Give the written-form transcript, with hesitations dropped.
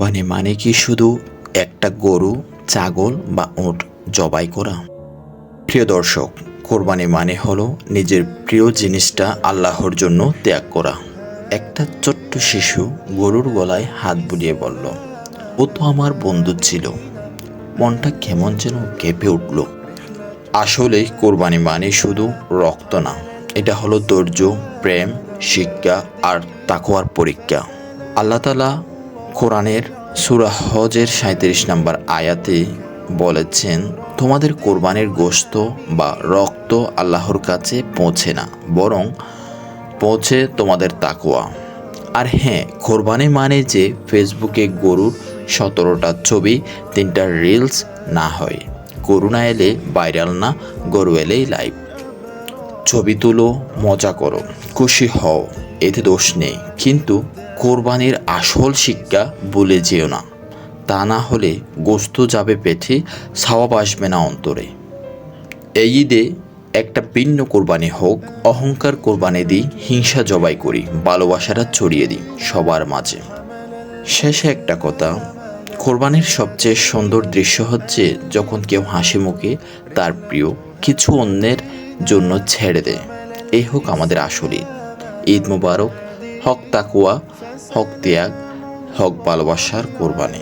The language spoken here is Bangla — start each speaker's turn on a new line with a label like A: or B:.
A: কোরবানি মানে কি শুধু একটা গরু, ছাগল বা উট জবাই করা? প্রিয় দর্শক, কোরবানি মানে হলো নিজের প্রিয় জিনিসটা আল্লাহর জন্য ত্যাগ করা। একটা ছোট্ট শিশু গরুর গলায় হাত বুলিয়ে বলল, ও তো আমার বন্ধু ছিল। মনটা কেমন যেন কেঁপে উঠল। আসলেই কোরবানি মানে শুধু রক্ত না, এটা হলো ধৈর্য, প্রেম, শিক্ষা আর তাকওয়ার পরীক্ষা। আল্লাহ তাআলা কোরআনের সূরা হজের ৩৭ নম্বর আয়াতে বলেছেন, তোমাদের কোরবানির গোশত বা রক্ত আল্লাহর কাছে পৌঁছে না, বরং পৌঁছে তোমাদের তাকওয়া। আর হ্যাঁ, কোরবানি মানে যে ফেসবুকে গরুর ১৭টা ছবি, ৩টা রিলস না হয়। গরু না এলে ভাইরাল না, গরু এলেই লাইভ। ছবি তুলো, মজা করো, খুশি হও, এতে দোষ নেই। কিন্তু কোরবানির আসল শিক্ষা ভুলে যেও না। তা না হলে গোশত যাবে পেটে, সওয়াব আসবে না অন্তরে। এই ঈদে একটা ভিন্ন কোরবানি হোক, অহংকার কোরবানি দিই, হিংসা জবাই করি, ভালোবাসাটা ছড়িয়ে দিই সবার মাঝে। শেষে একটা কথা, কোরবানির সবচেয়ে সুন্দর দৃশ্য হচ্ছে যখন কেউ হাসি মুখে তার প্রিয় কিছু অন্যের জন্য ছেড়ে দেয়। এই হোক আমাদের আসল ঈদ। ঈদ মুবারক। হক তাকওয়া, হক ত্যাগ, হক ভালোবাসার কোরবানি।